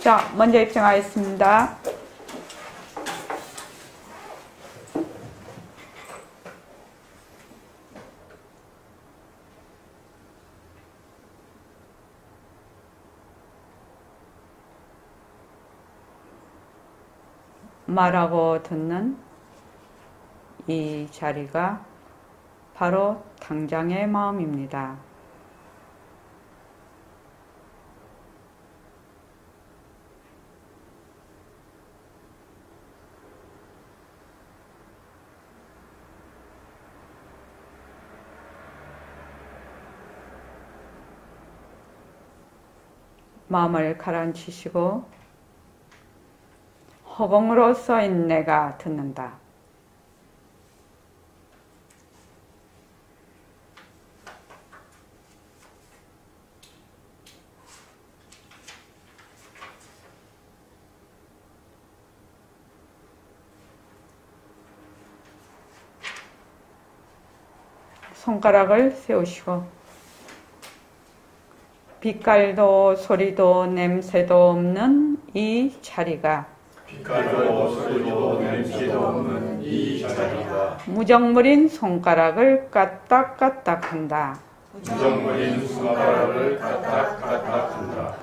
자, 먼저 입장하겠습니다. 말하고 듣는 이 자리가 바로 당장의 마음입니다. 마음을 가라앉히시고 허공으로 써인 내가 듣는다. 손가락을 세우시고 빛깔도 소리도 냄새도 없는 이 자리가 빛깔도 소리도 냄새도 없는 이 자리가 무정물인 손가락을 까딱까딱한다. 무정물인 손가락을 까딱까딱한다.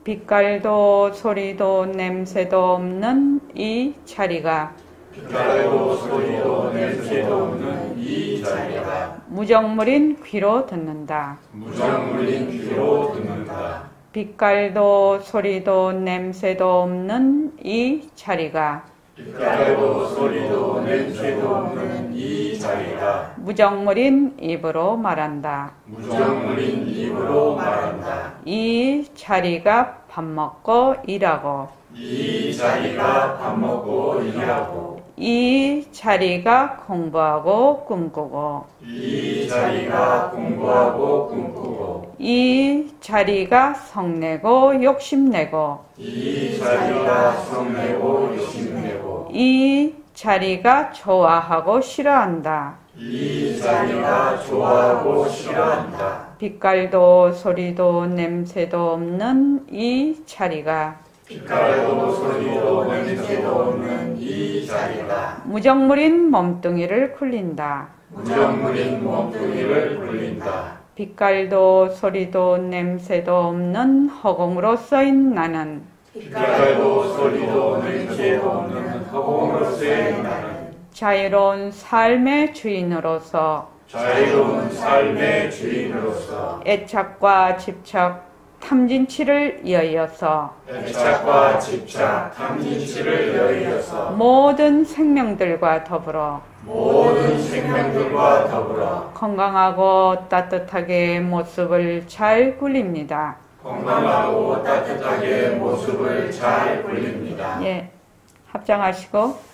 빛깔도 소리도 냄새도 없는 이 자리가 빛깔도 소리도 냄새도 없는 이 자리가 무정물인 귀로 듣는다. 무정물인 귀로 듣는다. 빛깔도 소리도 냄새도 없는 이 자리가 빛깔도 소리도 냄새도 없는 이 자리가 무정물인 입으로 말한다. 무정물인 입으로 말한다. 이 자리가 밥 먹고 일하고 이 자리가 밥 먹고 일하고 이 자리가 공부하고 꿈꾸고 이 자리가 공부하고 꿈꾸고 이 자리가 성내고 욕심내고 이 자리가 성내고 욕심내고 이 자리가 좋아하고 싫어한다. 이 자리가 좋아하고 싫어한다. 빛깔도 소리도 냄새도 없는 이 자리가 빛깔도 소리도 냄새도 없는 이 자리가 무정물인 몸뚱이를 굴린다. 무정물인 몸뚱이를 굴린다. 빛깔도 소리도 냄새도 없는 허공으로 써인 나는 빛깔도 소리도 냄새도 없는 허공으로서의 나는 자유로운 삶의 주인으로서 자유로운 삶의 주인으로서 애착과 집착, 탐진치를 이어서 애착과 집착, 탐진치를 여의어서 모든 생명들과 더불어 모든 생명들과 더불어 건강하고 따뜻하게 모습을 잘 굴립니다. 건강하고 따뜻하게 모습을 잘 굴립니다. 예, 합장하시고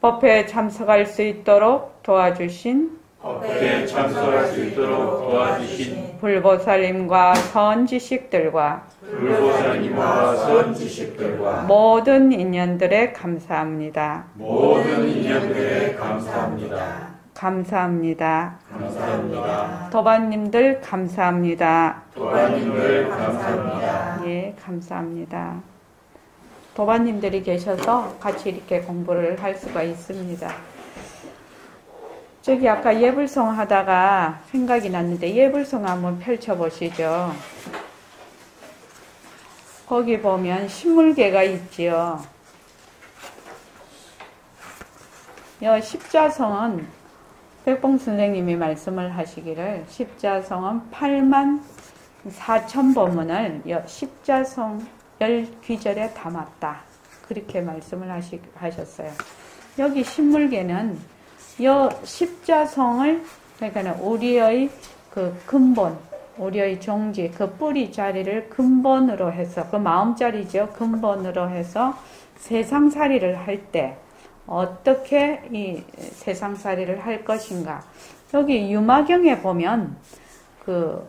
법회에 참석할 수 있도록 도와주신 법회에 참석할 수 있도록 도와주신 불보살님과 선지식들과 불보살님과 선지식들과 모든 인연들에 감사합니다. 모든 인연들에 감사합니다. 감사합니다. 감사합니다. 도반님들 감사합니다. 도반님들 감사합니다. 예, 감사합니다. 도반님들이 계셔서 같이 이렇게 공부를 할 수가 있습니다. 저기 아까 예불송 하다가 생각이 났는데 예불송 한번 펼쳐보시죠. 거기 보면 신물계가 있지요. 이 십자성은 백봉 선생님이 말씀을 하시기를 십자성은 84,000법문을 십자성 열귀절에 담았다. 그렇게 말씀을 하셨어요. 여기 신물계는 이 십자성을 그러니까 우리의 그 근본, 우리의 종지, 그 뿌리 자리를 근본으로 해서 그 마음자리죠. 근본으로 해서 세상살이를 할 때 어떻게 이 세상살이를 할 것인가. 여기 유마경에 보면 그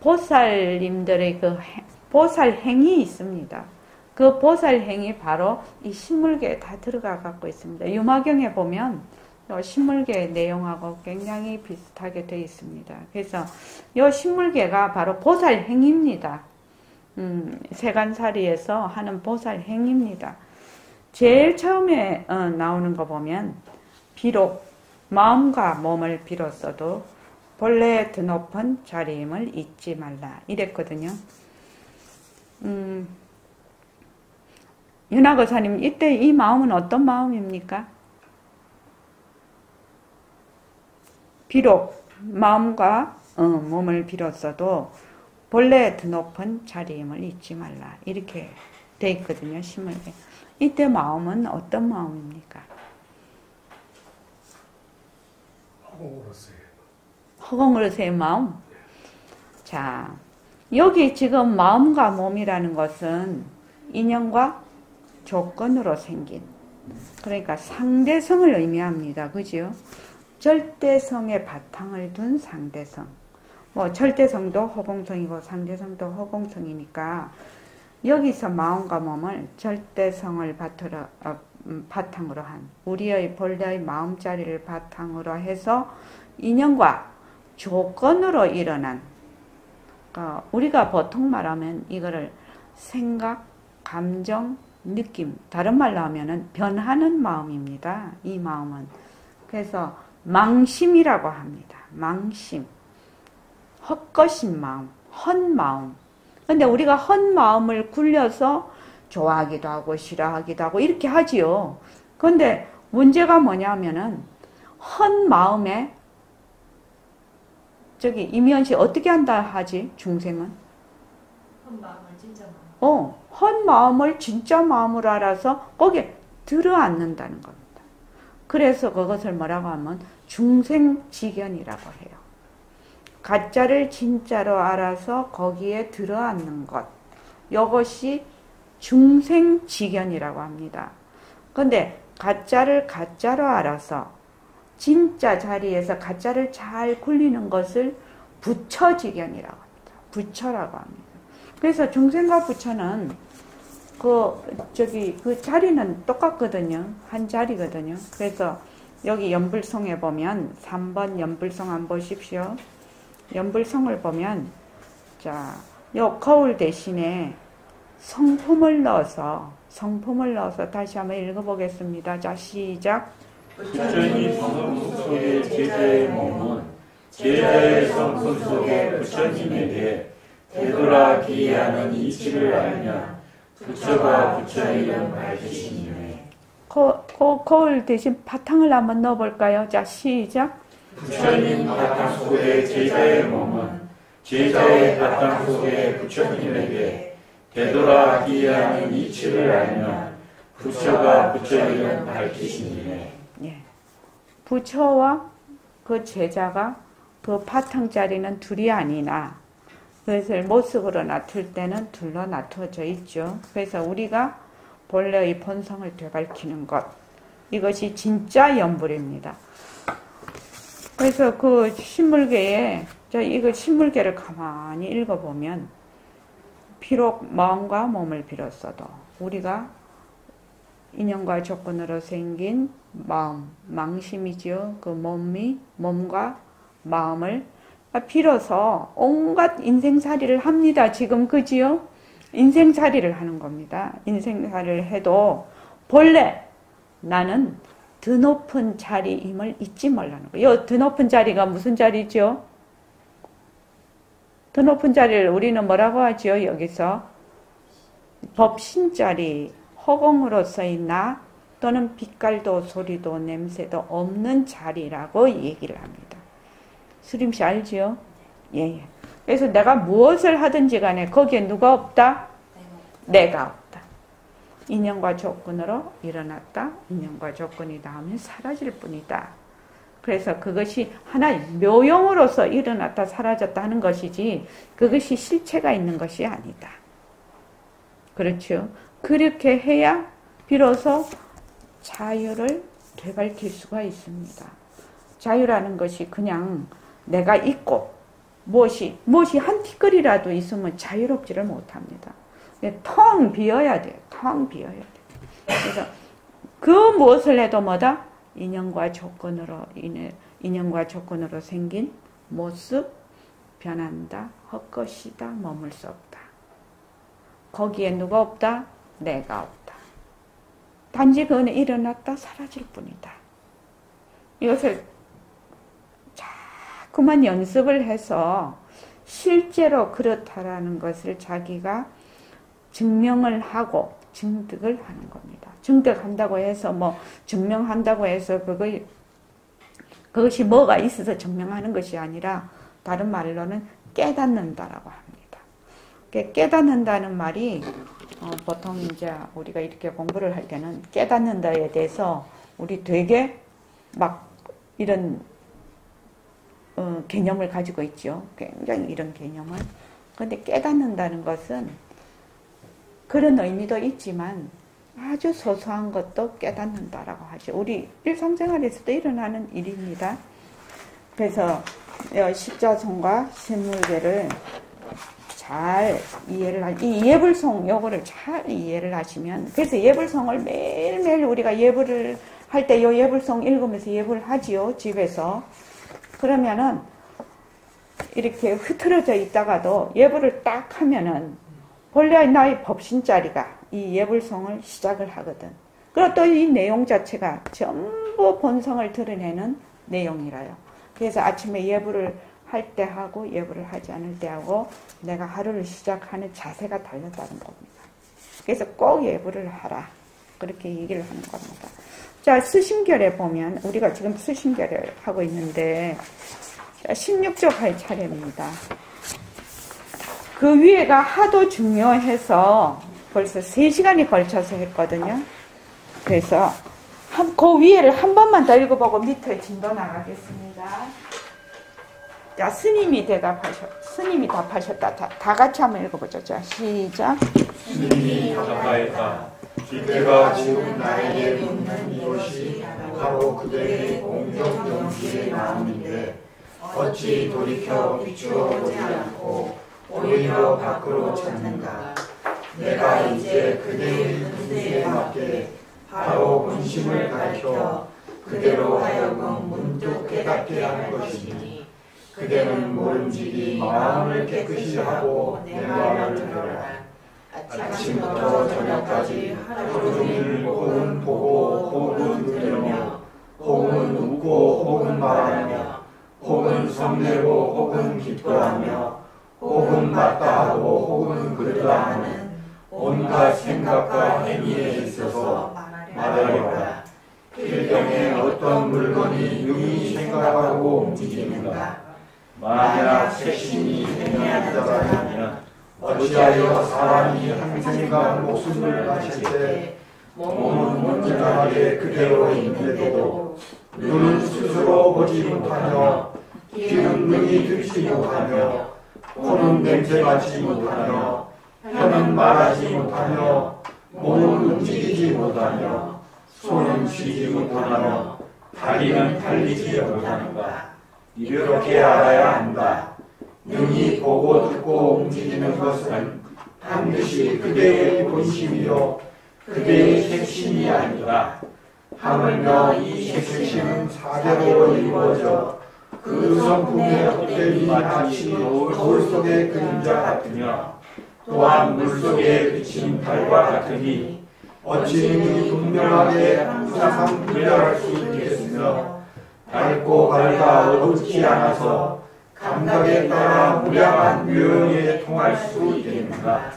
보살님들의 그 보살행이 있습니다. 그 보살행이 바로 이 신물계에 다 들어가 갖고 있습니다. 유마경에 보면 신물계의 내용하고 굉장히 비슷하게 되어 있습니다. 그래서 이 신물계가 바로 보살행입니다. 세간살이에서 하는 보살 행입니다. 제일 처음에 나오는 거 보면 비록 마음과 몸을 빌었어도 본래 드높은 자리임을 잊지 말라 이랬거든요. 윤화거사님 이때 이 마음은 어떤 마음입니까? 비록 마음과 몸을 빌었어도 본래 드높은 자리임을 잊지 말라 이렇게 돼 있거든요. 신물계. 이때 마음은 어떤 마음입니까? 허공으로서의 마음. 자, 여기 지금 마음과 몸이라는 것은 인연과 조건으로 생긴, 그러니까 상대성을 의미합니다. 그죠? 절대성의 바탕을 둔 상대성. 뭐 절대성도 허공성이고 상대성도 허공성이니까 여기서 마음과 몸을 절대성을 바탕으로 한 우리의 본래의 마음자리를 바탕으로 해서 인연과 조건으로 일어난, 우리가 보통 말하면 이거를 생각, 감정, 느낌, 다른 말로 하면은 변하는 마음입니다. 이 마음은. 그래서 망심이라고 합니다. 망심. 헛것인 마음, 헛마음. 근데 우리가 헛마음을 굴려서 좋아하기도 하고 싫어하기도 하고 이렇게 하지요. 근데 문제가 뭐냐면은 헛마음에 저기 이면시 어떻게 한다 하지? 중생은? 헛마음을 진짜 마음. 헛마음을 진짜 마음으로 알아서 거기에 들어앉는다는 겁니다. 그래서 그것을 뭐라고 하면 중생지견이라고 해요. 가짜를 진짜로 알아서 거기에 들어앉는 것. 이것이 중생지견이라고 합니다. 근데 가짜를 가짜로 알아서 진짜 자리에서 가짜를 잘 굴리는 것을 부처지견이라고 합니다. 부처라고 합니다. 그래서 중생과 부처는 그 자리는 똑같거든요. 한 자리거든요. 그래서 여기 연불성에 보면 3번 연불성 한번 보십시오. 연불성을 보면 요 거울 대신에 성품을 넣어서 다시 한번 읽어보겠습니다. 자, 시작. 부처님 성품 속의 제자의 몸은 제자의 성품 속의 부처님에게 되돌아 기이하는 이치를 알면 부처가 부처이름 밝히시니매. 거울 대신 바탕을 한번 넣어볼까요? 자, 시작. 부처님 바탕 속의 제자의 몸은 제자의 바탕 속의 부처님에게 되돌아 기이하는 이치를 알면 부처가 부처이름 밝히시니매. 예. 부처와 그 제자가 그 바탕 자리는 둘이 아니나 그것을 모습으로 나툴 때는 둘로 나투어져 있죠. 그래서 우리가 본래의 본성을 되밝히는 것, 이것이 진짜 연불입니다. 그래서 그 신물계에 이거 신물계를 가만히 읽어보면 비록 마음과 몸을 빌었어도 우리가 인연과 조건으로 생긴 마음, 망심이지요. 그 몸과 마음을 빌어서 온갖 인생살이를 합니다. 지금 그지요? 인생살이를 하는 겁니다. 인생살이를 해도 본래 나는 드높은 자리임을 잊지 말라는 거예요. 이 드높은 자리가 무슨 자리죠? 드높은 자리를 우리는 뭐라고 하죠? 여기서 법신자리, 허공으로서의 나 또는 빛깔도 소리도 냄새도 없는 자리라고 얘기를 합니다. 수림씨 알지요? 예. 그래서 내가 무엇을 하든지 간에 거기에 누가 없다? 내가 없다. 인연과 조건으로 일어났다. 인연과 조건이 닿으면 사라질 뿐이다. 그래서 그것이 하나의 묘용으로서 일어났다 사라졌다 하는 것이지 그것이 실체가 있는 것이 아니다. 그렇죠? 그렇게 해야 비로소 자유를 되밝힐 수가 있습니다. 자유라는 것이 그냥 내가 있고 무엇이 한 티끌이라도 있으면 자유롭지를 못합니다. 텅 비어야 돼요. 텅 비어야 돼요. 그래서 그 무엇을 해도 뭐다? 인연과 조건으로 생긴 모습 변한다. 헛것이다. 머물 수 없다. 거기에 누가 없다? 내가 없다. 단지 그는 일어났다 사라질 뿐이다. 이것을 자꾸만 연습을 해서 실제로 그렇다라는 것을 자기가 증명을 하고 증득을 하는 겁니다. 증득한다고 해서 증명한다고 해서 그것이 뭐가 있어서 증명하는 것이 아니라 다른 말로는 깨닫는다라고 합니다. 깨닫는다는 말이 보통 이제 우리가 이렇게 공부를 할 때는 깨닫는다에 대해서 우리 되게 막 이런 개념을 가지고 있죠. 굉장히 이런 개념을. 그런데 깨닫는다는 것은 그런 의미도 있지만 아주 소소한 것도 깨닫는다라고 하죠. 우리 일상생활에서도 일어나는 일입니다. 그래서 십자성과 신물계를 잘 이해를 이 예불송 요거를 잘 이해를 하시면, 그래서 예불송을 매일매일 우리가 예불을 할 때 요 예불송 읽으면서 예불을 하지요, 집에서. 그러면은 이렇게 흐트러져 있다가도 예불을 딱 하면은 본래 나의 법신자리가 이 예불송을 시작을 하거든. 그리고 또 이 내용 자체가 전부 본성을 드러내는 내용이라요. 그래서 아침에 예불을 할 때 하고 예불을 하지 않을 때 하고 내가 하루를 시작하는 자세가 달렸다는 겁니다. 그래서 꼭 예불을 하라. 그렇게 얘기를 하는 겁니다. 자, 스심결에 보면 우리가 지금 스심결을 하고 있는데 16조 할 차례입니다. 그 위에가 하도 중요해서 벌써 3시간이 걸쳐서 했거든요. 그래서 그 위에를 한 번만 더 읽어보고 밑에 진도 나가겠습니다. 자, 스님이 답하셨다. 다 같이 한번 읽어보죠. 자, 시작. 스님이 답하였다. 주대가 지금 나에게 묻는 이것이 바로 그대의 공적 경지의 마음인데 어찌 돌이켜 비추어 보지 않고 오히려 밖으로 찾는가. 내가 이제 그대의 분수에 맞게 바로 본심을 가르쳐 그대로 하여금 문득 깨닫게 하는 것이니 그대는 모름지기 마음을 깨끗이 하고 내 말을 들어라. 아침부터 저녁까지 하루 종일 혹은 보고 혹은 들으며 혹은 웃고 혹은 말하며 혹은 성내고 혹은 기뻐하며 혹은 맞다 하고 혹은 그러다 하는 온갖 생각과 행위에 있어서 말하려라. 필경에 어떤 물건이 능히 생각하고 움직이는가. 만약 색신이 행해한 자라면 어찌하여 사람이 한 생각 목숨을 바칠 때 몸은 온전하게 그대로 있는데도 눈은 스스로 보지 못하며 귀는 능히 듣지 못하며 코는 냄새 맡지 못하며 혀는 말하지 못하며 몸은 움직이지 못하며 손은 쉬지 못하며 다리는 달리지 못하는가. 이렇게 알아야 한다. 능히 보고 듣고 움직이는 것은 반드시 그대의 본심이요 그대의 색심이 아니라 하물며 이 색심은 사대로 이루어져 그 성품의 헛되이 마치 거울 속의 그림자 같으며 또한 물속에 비친 달과 같으니 어찌 능히 분명하게 항상 분별할 수 있겠으며 밝고 밝아 어둡지 않아서 감각에 따라 무량한 묘용에 통할 수 있겠는가.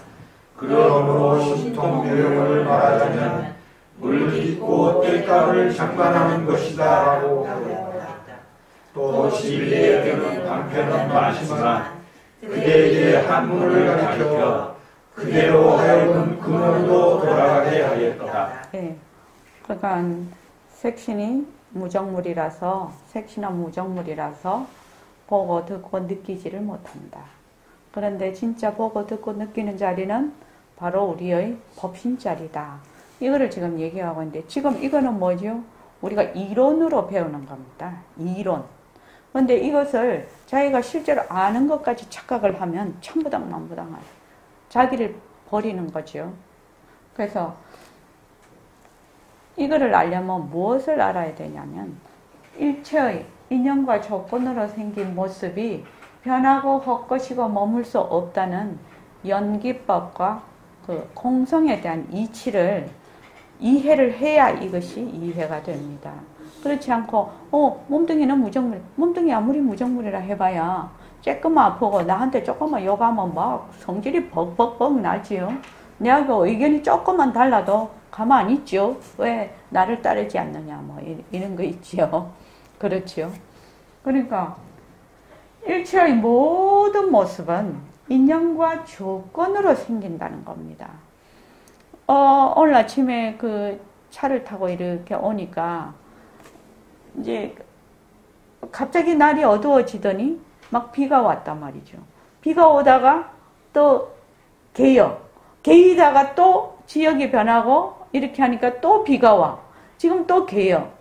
그러므로 신통묘용을 말하자면 물 깊고 땔감을 장관하는 것이다 라고 하였다. 또 진리에 드는 방편은 많지만 그대에게 한문을 가르쳐 그대로 하여금 근원으로 돌아가게 하였다. 네. 그러니까 색신이 무정물이라서 색신은 무정물이라서 보고 듣고 느끼지를 못한다. 그런데 진짜 보고 듣고 느끼는 자리는 바로 우리의 법신자리다. 이거를 지금 얘기하고 있는데 지금 이거는 뭐죠? 우리가 이론으로 배우는 겁니다. 이론. 그런데 이것을 자기가 실제로 아는 것까지 착각을 하면 천부당만부당한 자기를 버리는 거죠. 그래서 이거를 알려면 무엇을 알아야 되냐면 일체의 인연과 조건으로 생긴 모습이 변하고 헛것이고 머물 수 없다는 연기법과 그 공성에 대한 이치를 이해를 해야 이것이 이해가 됩니다. 그렇지 않고 몸뚱이는 무정물, 몸뚱이 아무리 무정물이라 해봐야 조금 아프고 나한테 조금만 욕하면 막 성질이 벅벅벅 나지요. 내가 의견이 조금만 달라도 가만 있죠. 왜 나를 따르지 않느냐 뭐 이런 거 있지요. 그렇죠. 그러니까 일체의 모든 모습은 인연과 조건으로 생긴다는 겁니다. 오늘 아침에 그 차를 타고 이렇게 오니까 이제 갑자기 날이 어두워지더니 막 비가 왔단 말이죠. 비가 오다가 또 개이다가 또 지역이 변하고 이렇게 하니까 또 비가 와. 지금 또 개요.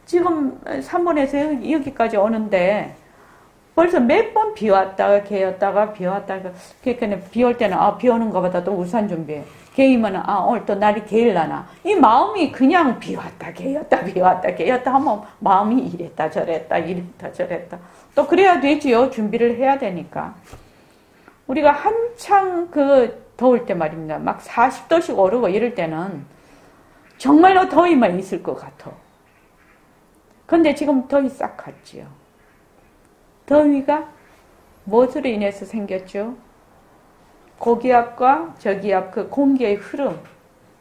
지금 3번에서 여기까지 오는데 벌써 몇 번 비 왔다가 개였다가 비 왔다가 그러니까 비 올 때는 비 오는 것보다 또 우산 준비해. 개이면 오늘 또 날이 개일라나. 이 마음이 그냥 비 왔다 개였다 비 왔다 개였다 하면 마음이 이랬다 저랬다 또 그래야 되지요. 준비를 해야 되니까. 우리가 한창 그 더울 때 말입니다. 막 40도씩 오르고 이럴 때는 정말로 더위만 있을 것 같아. 근데 지금 더위 싹 갔지요. 더위가 무엇으로 인해서 생겼죠? 고기압과 저기압, 그 공기의 흐름,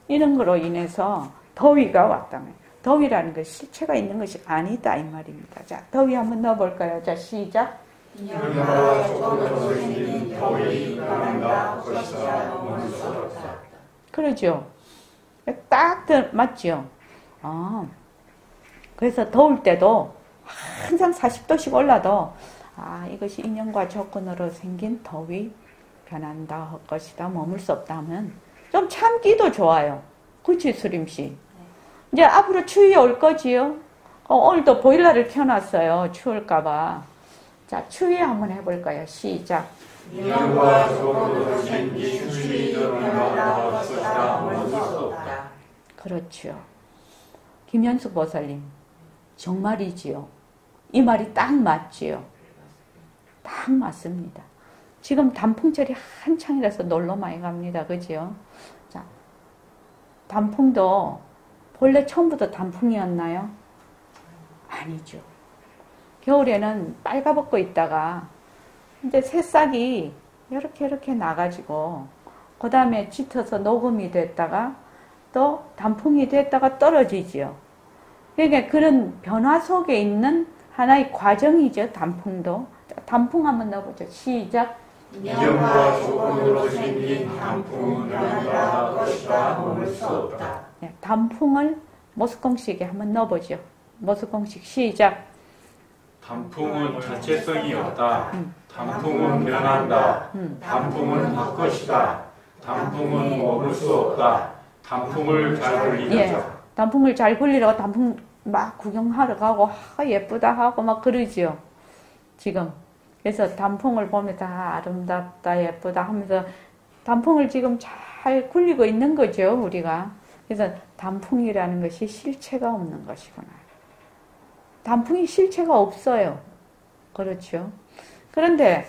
이런 거로 인해서 더위가 왔다며. 더위라는 건 실체가 있는 것이 아니다, 이 말입니다. 자, 더위 한번 넣어볼까요? 자, 시작. 인연과 조건으로 생긴 더위, 변한다, 것이다, 멈출 수 없다. 그러죠. 딱 맞죠? 그래서 더울 때도 항상 40도씩 올라도 이것이 인연과 조건으로 생긴 더위, 변한다 할 것이다, 머물 수 없다 하면 좀 참기도 좋아요. 그렇지, 수림씨? 이제 앞으로 추위 올 거지요? 오늘도 보일러를 켜놨어요. 추울까봐. 자, 추위 한번 해볼까요? 시작. 인연과 조건으로 생긴 추위도 변한다, 것이다, 멈출 수 없다. 그렇죠. 김현숙 보살님, 정말이지요. 이 말이 딱 맞지요. 딱 맞습니다. 지금 단풍철이 한창이라서 놀러 많이 갑니다. 그죠? 자, 단풍도 본래 처음부터 단풍이었나요? 아니죠. 겨울에는 빨가벗고 있다가 이제 새싹이 이렇게 나가지고 그 다음에 짙어서 녹음이 됐다가 또 단풍이 됐다가 떨어지지요. 그러니까 그런 변화 속에 있는 하나의 과정이죠. 단풍도. 단풍 한번 넣어보죠. 시작. 인연과 조건으로 생긴 단풍은 변한다, 것이다, 머물 수 없다. 네, 단풍을 모습공식에 한번 넣어보죠. 모습공식 시작. 단풍은 자체성이 없다. 단풍은 변한다. 단풍은 헛것이다. 단풍은 머물 수 없다. 단풍을 잘 굴리자. 예, 단풍을 잘 굴리라고 단풍 막 구경하러 가고 예쁘다 하고 막 그러지요. 지금. 그래서 단풍을 보면 다 아름답다 예쁘다 하면서 단풍을 지금 잘 굴리고 있는 거죠. 우리가. 그래서 단풍이라는 것이 실체가 없는 것이구나. 단풍이 실체가 없어요. 그렇죠. 그런데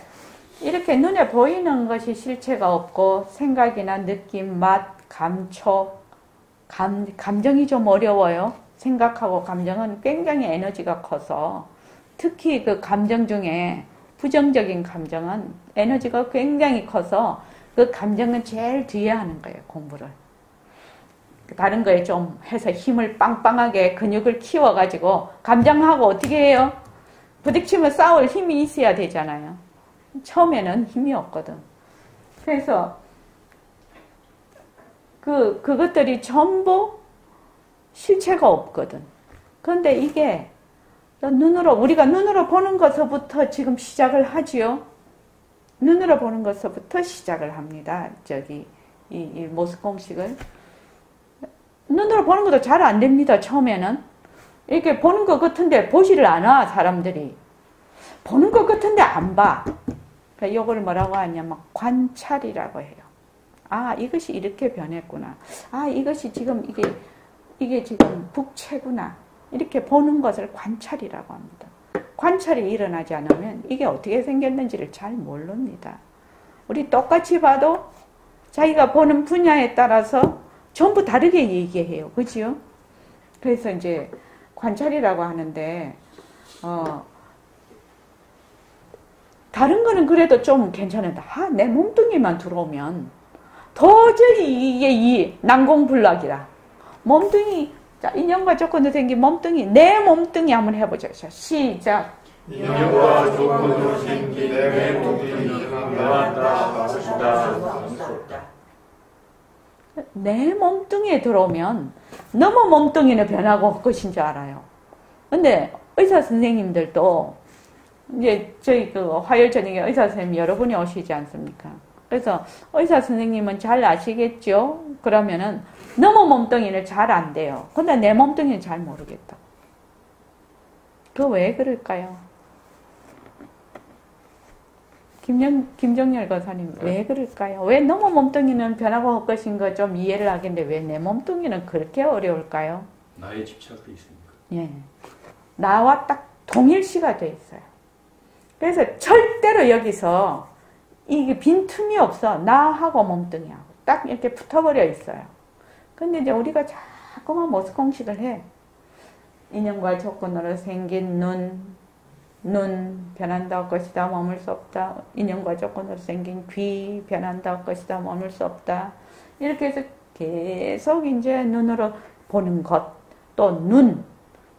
이렇게 눈에 보이는 것이 실체가 없고 생각이나 느낌, 맛, 감촉, 감정이 좀 어려워요. 생각하고 감정은 굉장히 에너지가 커서 특히 그 감정 중에 부정적인 감정은 에너지가 굉장히 커서 그 감정은 제일 뒤에 하는 거예요. 공부를. 다른 거에 좀 해서 힘을 빵빵하게 근육을 키워가지고 감정하고 어떻게 해요? 부딪히면 싸울 힘이 있어야 되잖아요. 처음에는 힘이 없거든. 그래서 그것들이 전부 실체가 없거든. 그런데 이게 우리가 눈으로 보는 것부터 지금 시작을 하지요. 눈으로 보는 것부터 시작을 합니다. 이 모습 공식을. 눈으로 보는 것도 잘 안 됩니다. 처음에는. 이렇게 보는 것 같은데 보지를 않아, 사람들이. 보는 것 같은데 안 봐. 그러니까 이걸 뭐라고 하냐면 관찰이라고 해요. 이것이 이렇게 변했구나. 이것이 지금 이게 지금 북채구나. 이렇게 보는 것을 관찰이라고 합니다. 관찰이 일어나지 않으면 이게 어떻게 생겼는지를 잘 모릅니다. 우리 똑같이 봐도 자기가 보는 분야에 따라서 전부 다르게 얘기해요. 그죠? 그래서 이제 관찰이라고 하는데, 다른 거는 그래도 좀 괜찮은데, 내 몸뚱이만 들어오면 도저히 이게 난공불락이라. 몸뚱이, 자, 인연과 조건으로 생긴 몸뚱이, 내 몸뚱이 한번 해보죠. 자, 시작. 인연과 조건으로 생긴 내 몸뚱이 변한다 것이다. 내 몸뚱이에 들어오면 너무 몸뚱이는 변하고 헛것인 줄 알아요. 근데 의사 선생님들도 이제 저희 그 화요일 저녁에 의사 선생님 여러분이 오시지 않습니까? 그래서 의사 선생님은 잘 아시겠죠? 그러면은 너무 몸뚱이는 잘 안 돼요. 근데 내 몸뚱이는 잘 모르겠다. 그 왜 그럴까요? 김정열 거사님, 왜 그럴까요? 왜 너무 몸뚱이는 변하고 헛것인 거 좀 이해를 하겠는데 왜 내 몸뚱이는 그렇게 어려울까요? 나의 집착이 있으니까. 예. 나와 딱 동일시가 돼 있어요. 그래서 절대로 여기서 이게 빈틈이 없어. 나하고 몸뚱이하고 딱 이렇게 붙어버려 있어요. 근데 이제 우리가 자꾸만 모습공식을 해. 인연과 조건으로 생긴 눈 변한다 할 것이다 머물 수 없다. 인연과 조건으로 생긴 귀 변한다 할 것이다 머물 수 없다. 이렇게 해서 계속 이제 눈으로 보는 것, 또 눈,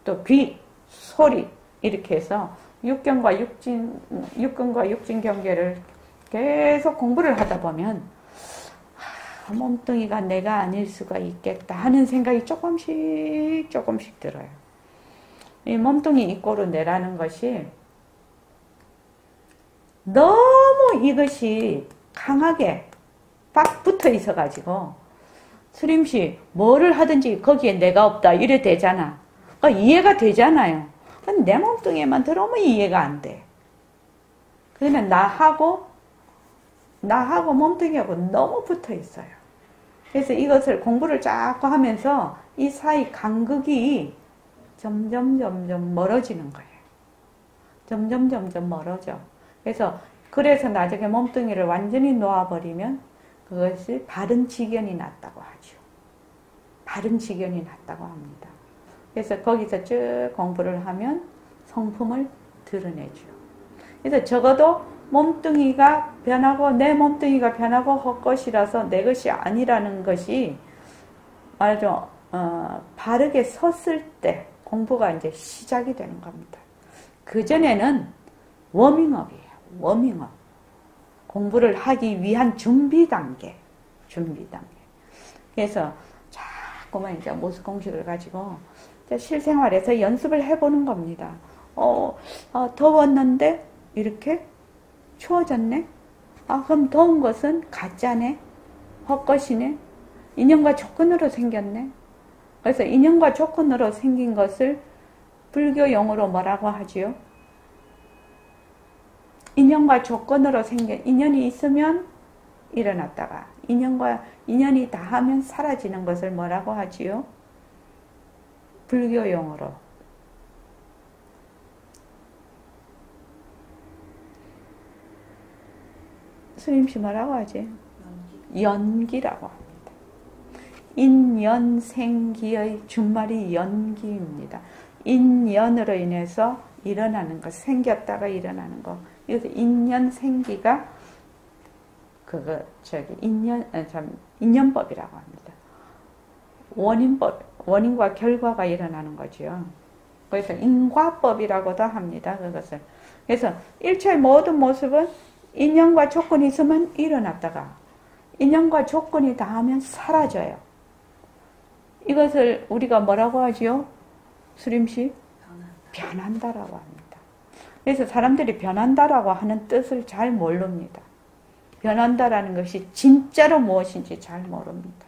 또 귀, 소리 이렇게 해서 육경과 육진 경계를 계속 공부를 하다 보면 몸뚱이가 내가 아닐 수가 있겠다 하는 생각이 조금씩 들어요. 이 몸뚱이 이꼬르 내라는 것이 너무 이것이 강하게 딱 붙어 있어가지고 수림씨 뭐를 하든지 거기에 내가 없다 이래 되잖아. 그러니까 이해가 되잖아요. 근데 내 몸뚱이에만 들어오면 이해가 안 돼. 그러면 나하고 몸뚱이하고 너무 붙어 있어요. 그래서 이것을 공부를 자꾸 하면서 이 사이 간극이 점점 멀어지는 거예요. 점점 멀어져. 그래서 나중에 몸뚱이를 완전히 놓아버리면 그것이 바른 지견이 났다고 하죠. 바른 지견이 났다고 합니다. 그래서 거기서 쭉 공부를 하면 성품을 드러내죠. 그래서 적어도 몸뚱이가 변하고 내 몸뚱이가 변하고 헛것이라서 내 것이 아니라는 것이 말하자면 바르게 섰을 때 공부가 이제 시작이 되는 겁니다. 그전에는 워밍업이에요. 워밍업. 공부를 하기 위한 준비 단계. 그래서 자꾸만 이제 모습 공식을 가지고 실생활에서 연습을 해보는 겁니다. 더웠는데 이렇게 추워졌네? 그럼 더운 것은 가짜네? 헛것이네? 인연과 조건으로 생겼네? 그래서 인연과 조건으로 생긴 것을 불교 용어로 뭐라고 하지요? 인연과 조건으로 생긴, 인연이 있으면 일어났다가 인연이 다하면 사라지는 것을 뭐라고 하지요? 불교 용어로. 스님씨 뭐라고 하지? 연기라고 합니다. 인연생기의 준말이 연기입니다. 인연으로 인해서 일어나는 것, 생겼다가 일어나는 것. 그래서 인연생기가 인연법이라고 합니다. 원인과 결과가 일어나는 거죠. 그래서 인과법이라고도 합니다. 그것을. 그래서 일체의 모든 모습은 인연과 조건이 있으면 일어났다가 인연과 조건이 닿으면 사라져요. 이것을 우리가 뭐라고 하지요? 수림씨? 변한다라고 합니다. 그래서 사람들이 변한다라고 하는 뜻을 잘 모릅니다. 변한다라는 것이 진짜로 무엇인지 잘 모릅니다.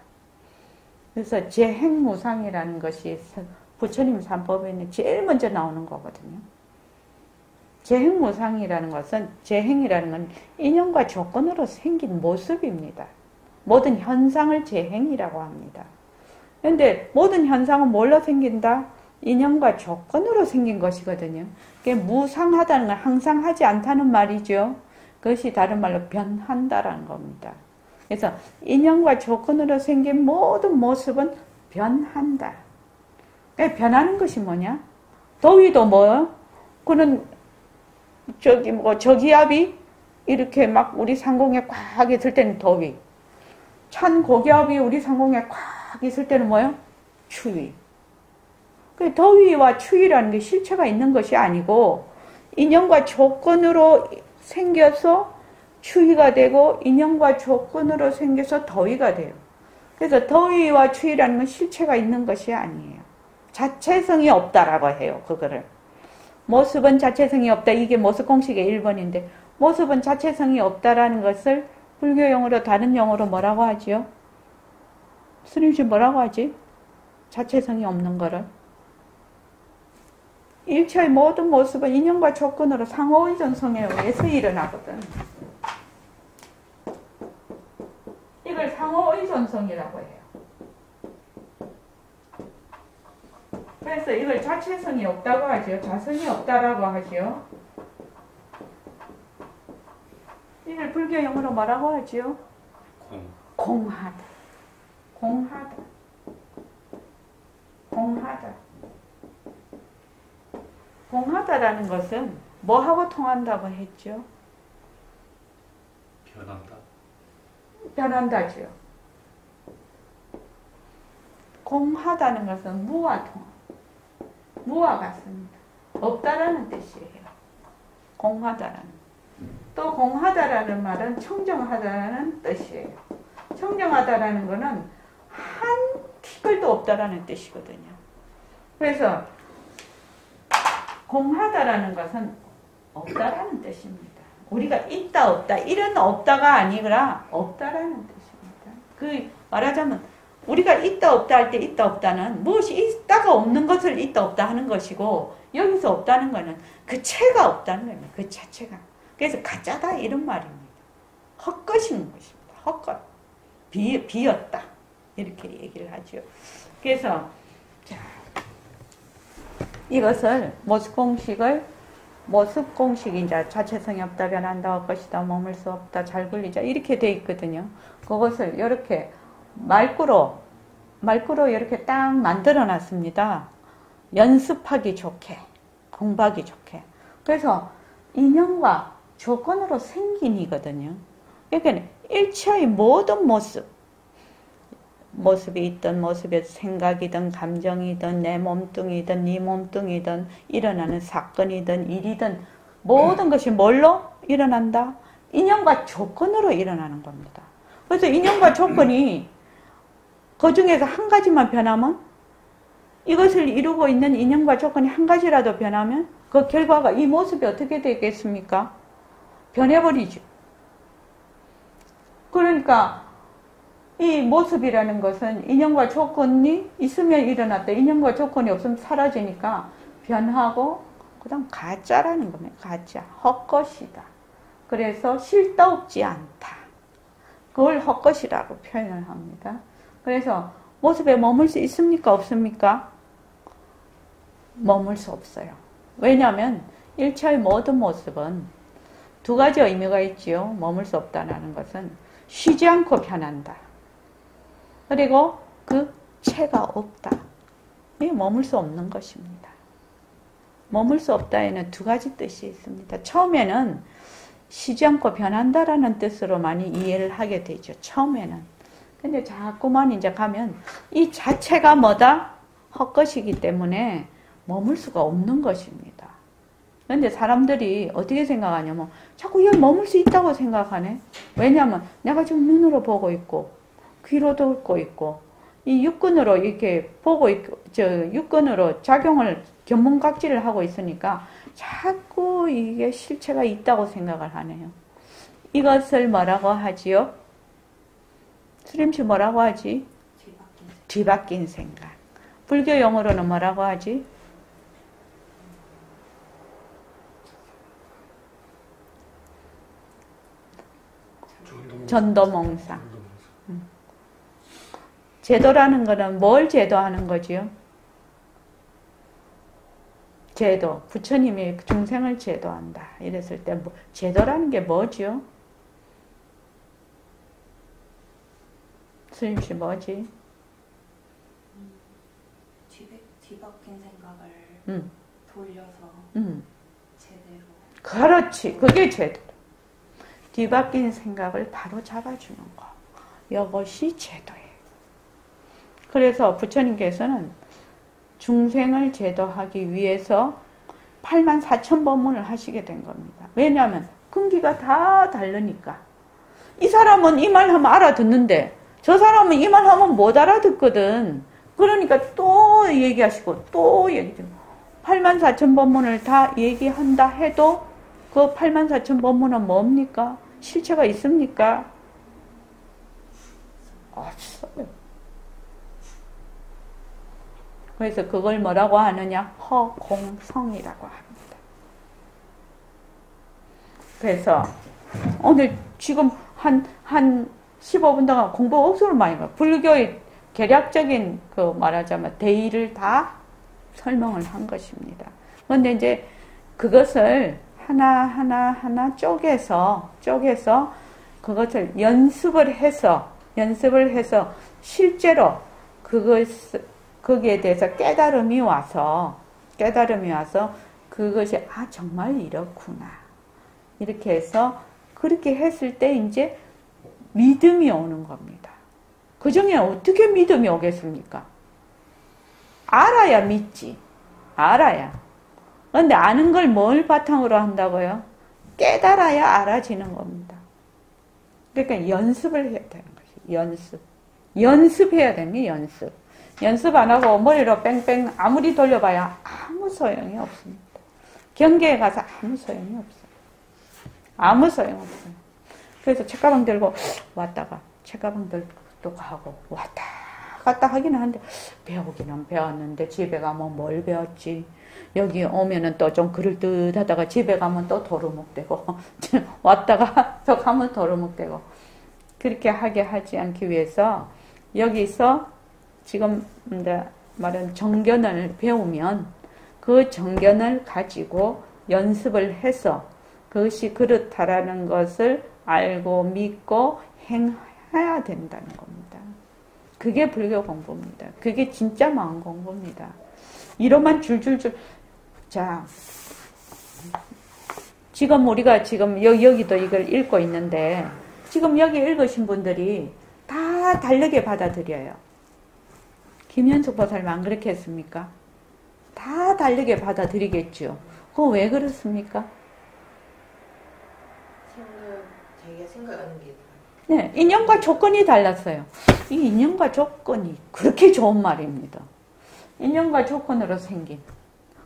그래서 재행무상이라는 것이 부처님 삼법에는 제일 먼저 나오는 거거든요. 재행무상이라는 것은, 재행이라는 건 인연과 조건으로 생긴 모습입니다. 모든 현상을 재행이라고 합니다. 그런데 모든 현상은 뭘로 생긴다? 인연과 조건으로 생긴 것이거든요. 그게 무상하다는 건 항상 하지 않다는 말이죠. 그것이 다른 말로 변한다라는 겁니다. 그래서 인연과 조건으로 생긴 모든 모습은 변한다. 변하는 것이 뭐냐? 더위도 뭐요? 그는 저기압이 이렇게 막 우리 상공에 꽉 있을 때는 더위. 찬 고기압이 우리 상공에 꽉 있을 때는 뭐요? 추위. 그 더위와 추위라는 게 실체가 있는 것이 아니고 인연과 조건으로 생겨서 추위가 되고 인연과 조건으로 생겨서 더위가 돼요. 그래서 더위와 추위라는 건 실체가 있는 것이 아니에요. 자체성이 없다라고 해요. 그거를. 모습은 자체성이 없다. 이게 모습 공식의 1번인데 모습은 자체성이 없다라는 것을 불교용어로 다른 용어로 뭐라고 하지요? 스님씨 뭐라고 하지? 자체성이 없는 거를. 일체의 모든 모습은 인연과 조건으로 상호의존성에 의해서 일어나거든. 이걸 상호의존성이라고 해요. 그래서 이걸 자체성이 없다고 하죠. 자성이 없다라고 하죠. 이걸 불교용어로 뭐라고 하죠? 공하다. 공하다. 공하다. 공하다라는 것은 뭐하고 통한다고 했죠? 변한다. 변한다죠. 공하다는 것은 무와 통합니다. 무와 같습니다. 없다라는 뜻이에요. 공하다라는. 또 공하다라는 말은 청정하다라는 뜻이에요. 청정하다라는 것은 한 티끌도 없다라는 뜻이거든요. 그래서 공하다라는 것은 없다라는 뜻입니다. 우리가 있다 없다 이런 없다가 아니라 없다라는 뜻입니다. 그 말하자면 우리가 있다 없다 할 때 있다 없다는 무엇이 있다가 없는 것을 있다 없다 하는 것이고 여기서 없다는 것은 그 체가 없다는 겁니다. 그 자체가. 그래서 가짜다 이런 말입니다. 헛것인 것입니다. 헛것. 비었다. 이렇게 얘기를 하죠. 그래서 자, 이것을 모습공식이 이제 자체성이 없다, 변한다, 헛것이다, 머물 수 없다, 잘 굴리자 이렇게 돼 있거든요. 그것을 이렇게 말구로 이렇게 딱 만들어 놨습니다. 연습하기 좋게, 공부하기 좋게. 그래서 인연과 조건으로 생긴 이거든요. 그러니까 일체의 모든 모습이 있던 모습에서 생각이든 감정이든 내 몸뚱이든 네 몸뚱이든 일어나는 사건이든 일이든 모든 것이 뭘로 일어난다? 인연과 조건으로 일어나는 겁니다. 그래서 인연과 조건이 그 중에서 한 가지만 변하면 이것을 이루고 있는 인연과 조건이 한 가지라도 변하면 그 결과가 이 모습이 어떻게 되겠습니까? 변해버리죠. 그러니까 이 모습이라는 것은 인연과 조건이 있으면 일어났다. 인연과 조건이 없으면 사라지니까 변하고 그 다음 가짜라는 겁니다. 가짜. 헛것이다. 그래서 실도 않다. 그걸 헛것이라고 표현을 합니다. 그래서 모습에 머물 수 있습니까? 없습니까? 머물 수 없어요. 왜냐하면 일체의 모든 모습은 두 가지 의미가 있지요. 머물 수 없다는 것은 쉬지 않고 변한다. 그리고 그 체가 없다. 이게 머물 수 없는 것입니다. 머물 수 없다에는 두 가지 뜻이 있습니다. 처음에는 쉬지 않고 변한다라는 뜻으로 많이 이해를 하게 되죠. 처음에는. 근데 자꾸만 이제 가면 이 자체가 뭐다? 헛것이기 때문에 머물 수가 없는 것입니다. 그런데 사람들이 어떻게 생각하냐면 자꾸 이걸 머물 수 있다고 생각하네. 왜냐하면 내가 지금 눈으로 보고 있고 귀로 듣고 있고 이 육근으로 이렇게 보고 있고 육근으로 작용을 견문각지를 하고 있으니까 자꾸 이게 실체가 있다고 생각을 하네요. 이것을 뭐라고 하지요? 수림씨 뭐라고 하지? 뒤바뀐 생각. 불교 용어로는 뭐라고 하지? 전도몽상. 제도라는 거는 뭘 제도하는 거지요? 제도. 부처님이 중생을 제도한다. 이랬을 때 제도라는 게 뭐지요? 스님씨 뭐지? 뒤바뀐 생각을 돌려서 제대로. 그렇지. 그게 제대로. 뒤바뀐 생각을 바로 잡아주는 거. 이것이 제도예요. 그래서 부처님께서는 중생을 제도하기 위해서 84,000법문을 하시게 된 겁니다. 왜냐하면 근기가 다 다르니까. 이 사람은 이 말 하면 알아듣는데 저 사람은 이 말 하면 못 알아듣거든. 그러니까 또 얘기하시고 또 얘기하고 84,000법문을 다 얘기한다 해도 그 84,000법문은 뭡니까? 실체가 있습니까? 없어요. 그래서 그걸 뭐라고 하느냐? 허공성이라고 합니다. 그래서 오늘 지금 한 15분 동안 공부 억수로 많이 해요. 불교의 개략적인 그 말하자면 대의를 다 설명을 한 것입니다. 그런데 이제 그것을 하나 쪼개서 그것을 연습을 해서 실제로 거기에 대해서 깨달음이 와서 그것이 정말 이렇구나. 이렇게 해서 그렇게 했을 때 이제 믿음이 오는 겁니다. 그 중에 어떻게 믿음이 오겠습니까? 알아야 믿지. 알아야. 그런데 아는 걸 뭘 바탕으로 한다고요? 깨달아야 알아지는 겁니다. 그러니까 연습을 해야 되는 것이에요. 연습해야 되는 게 연습. 연습 안 하고 머리로 뺑뺑 아무리 돌려봐야 아무 소용이 없습니다. 경계에 가서 아무 소용이 없어요. 아무 소용 없어요. 그래서 책가방 들고 왔다가 책가방 들고 가고 왔다 갔다 하기는 하는데 배우기는 배웠는데 집에 가면 뭘 배웠지? 여기 오면은 또 좀 그럴듯하다가 집에 가면 또 도루묵되고 왔다가 또 가면 도루묵되고 그렇게 하게 하지 않기 위해서 여기서 지금 말은 정견을 배우면 그 정견을 가지고 연습을 해서 그것이 그렇다라는 것을 알고 믿고 행해야 된다는 겁니다. 그게 불교 공부입니다. 그게 진짜 마음 공부입니다. 이로만 줄줄줄. 자, 지금 우리가 지금 여기도 이걸 읽고 있는데 지금 여기 읽으신 분들이 다 다르게 받아들여요. 김현숙 보살님 안 그렇게 했습니까? 다 다르게 받아들이겠죠. 그거 왜 그렇습니까? 자기가 생각하는 게 네, 인연과 조건이 달랐어요. 이 인연과 조건이 그렇게 좋은 말입니다. 인연과 조건으로 생긴.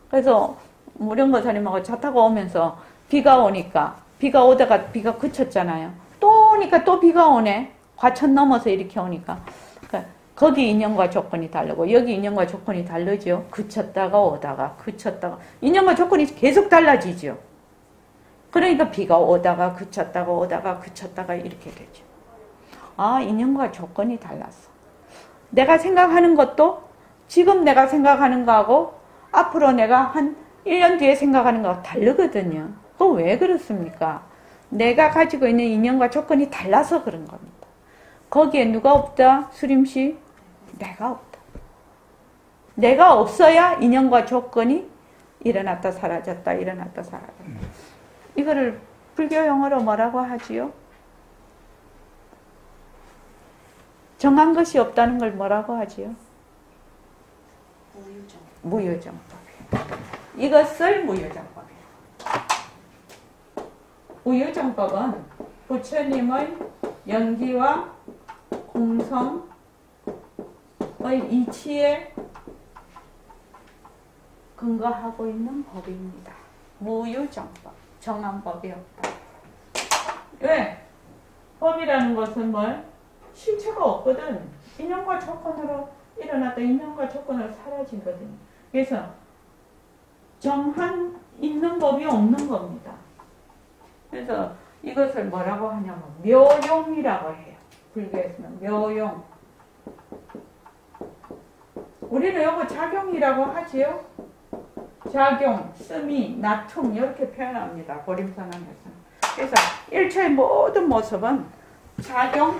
그래서 무령보살님하고 차 타고 오면서 비가 오니까 비가 오다가 비가 그쳤잖아요. 또 오니까 또 비가 오네. 과천 넘어서 이렇게 오니까. 그러니까 거기 인연과 조건이 다르고 여기 인연과 조건이 다르죠. 그쳤다가 오다가 그쳤다가 인연과 조건이 계속 달라지죠. 그러니까 비가 오다가 그쳤다가 오다가 그쳤다가 이렇게 되죠. 인연과 조건이 달랐어. 내가 생각하는 것도 지금 내가 생각하는 거하고 앞으로 내가 한 1년 뒤에 생각하는 거하고 다르거든요. 그거 왜 그렇습니까? 내가 가지고 있는 인연과 조건이 달라서 그런 겁니다. 거기에 누가 없다? 수림씨? 내가 없다. 내가 없어야 인연과 조건이 일어났다 사라졌다 일어났다 사라졌다. 이거를 불교 용어로 뭐라고 하지요? 정한 것이 없다는 걸 뭐라고 하지요? 무유정법이에요. 이것을 무유정법이에요. 무유정법은 부처님의 연기와 공성의 이치에 근거하고 있는 법입니다. 무유정법. 정한 법이 없다. 왜? 법이라는 것은 뭘? 실체가 없거든. 인연과 조건으로 일어났다 인연과 조건으로 사라지거든요. 그래서 정한 있는 법이 없는 겁니다. 그래서 이것을 뭐라고 하냐면 묘용이라고 해요. 불교에서는 묘용. 우리는 이거 작용이라고 하지요. 작용, 쓰미, 나툼 이렇게 표현합니다. 보림선언에서는. 그래서 일체의 모든 모습은 작용,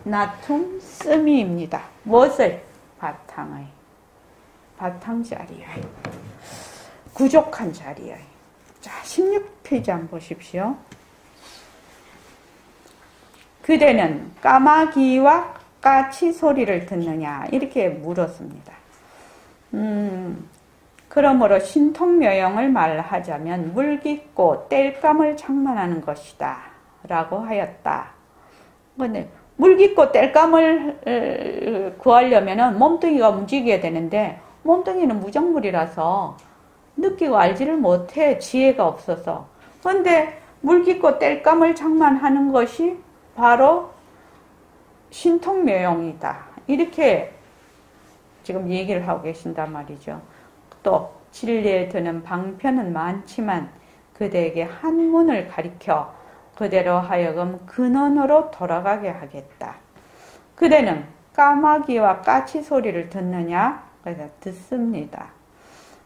나툼 쓰미입니다. 무엇을? 바탕의. 바탕 자리의. 부족한 자리의. 자, 16페이지 한번 보십시오. 그대는 까마귀와 까치 소리를 듣느냐? 이렇게 물었습니다. 그러므로 신통묘용을 말하자면 물깃고 땔감을 장만하는 것이다 라고 하였다. 근데 물깃고 땔감을 구하려면 몸뚱이가 움직여야 되는데 몸뚱이는 무정물이라서 느끼고 알지를 못해. 지혜가 없어서. 그런데 물깃고 땔감을 장만하는 것이 바로 신통묘용이다. 이렇게 지금 얘기를 하고 계신단 말이죠. 또 진리에 드는 방편은 많지만 그대에게 한 문을 가리켜 그대로 하여금 근원으로 돌아가게 하겠다. 그대는 까마귀와 까치 소리를 듣느냐? 그래서 듣습니다.